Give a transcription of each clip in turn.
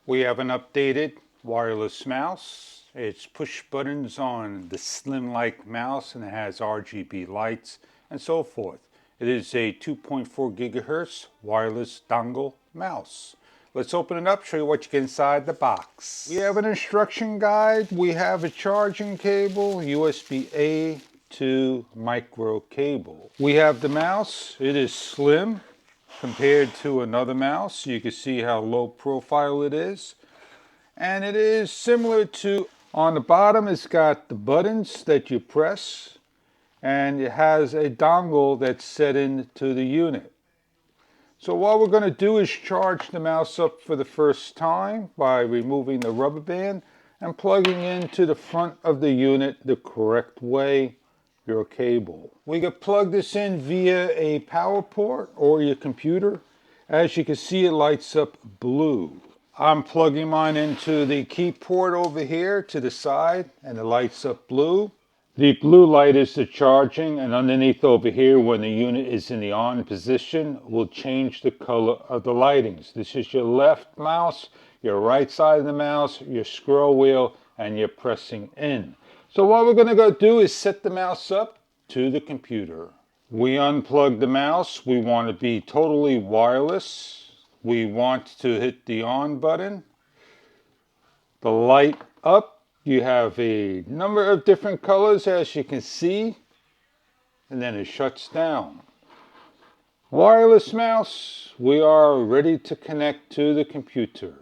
We have an updated wireless mouse. It's push buttons on the slim-like mouse and it has RGB lights and so forth. It is a 2.4 gigahertz wireless dongle mouse. Let's open it up, show you what you get inside the box. We have an instruction guide. We have a charging cable, USB-A to micro cable. We have the mouse. It is slim compared to another mouse. You can see how low profile it is. And it is similar to, on the bottom it's got the buttons that you press, and it has a dongle that's set into the unit. So what we're going to do is charge the mouse up for the first time by removing the rubber band and plugging into the front of the unit the correct way, your cable. We can plug this in via a power port or your computer. As you can see, it lights up blue. I'm plugging mine into the key port over here to the side and it lights up blue. The blue light is the charging, and underneath over here when the unit is in the on position will change the color of the lightings. This is your left mouse, your right side of the mouse, your scroll wheel, and you're pressing in. So what we're going to go do is set the mouse up to the computer. We unplug the mouse. We want to be totally wireless. We want to hit the on button. The light up. You have a number of different colors as you can see, and then it shuts down. Wireless mouse, we are ready to connect to the computer.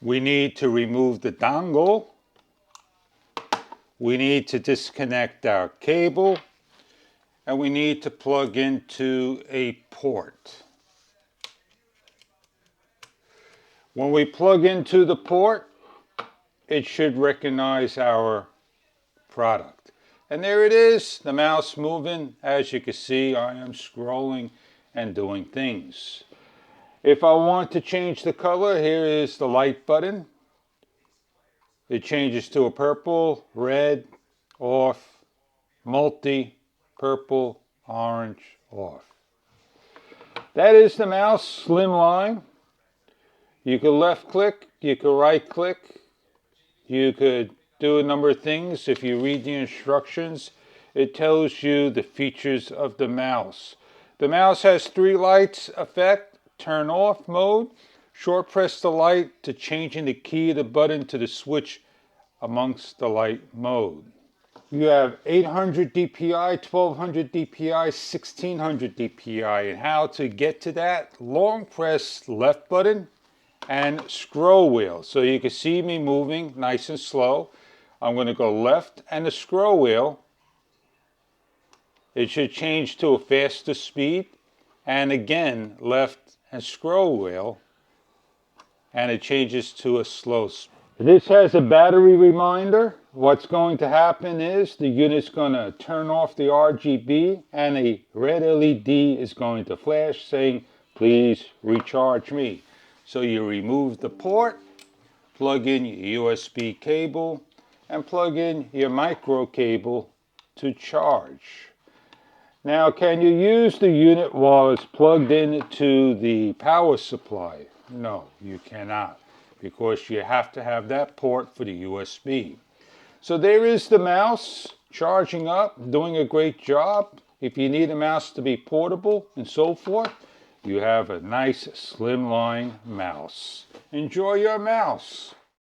We need to remove the dongle. We need to disconnect our cable, and we need to plug into a port. When we plug into the port, it should recognize our product. And there it is, the mouse moving. As you can see, I am scrolling and doing things. If I want to change the color, here is the light button. It changes to a purple, red, off, multi, purple, orange, off. That is the mouse, slimline. You can left click, you can right click. You could do a number of things. If you read the instructions, it tells you the features of the mouse. The mouse has 3 lights: effect, turn off mode, short press the light to changing the key of the button to the switch amongst the light mode. You have 800 DPI, 1200 DPI, 1600 DPI, and how to get to that: long press left button and scroll wheel. So you can see me moving nice and slow. I'm going to go left and the scroll wheel. It should change to a faster speed. And again, left and scroll wheel. And it changes to a slow speed. This has a battery reminder. What's going to happen is the unit's going to turn off the RGB and a red LED is going to flash saying, "Please recharge me." So you remove the port, plug in your USB cable, and plug in your micro cable to charge. Now, can you use the unit while it's plugged in to the power supply? No, you cannot, because you have to have that port for the USB. So there is the mouse, charging up, doing a great job. If you need a mouse to be portable and so forth, you have a nice slimline mouse. Enjoy your mouse.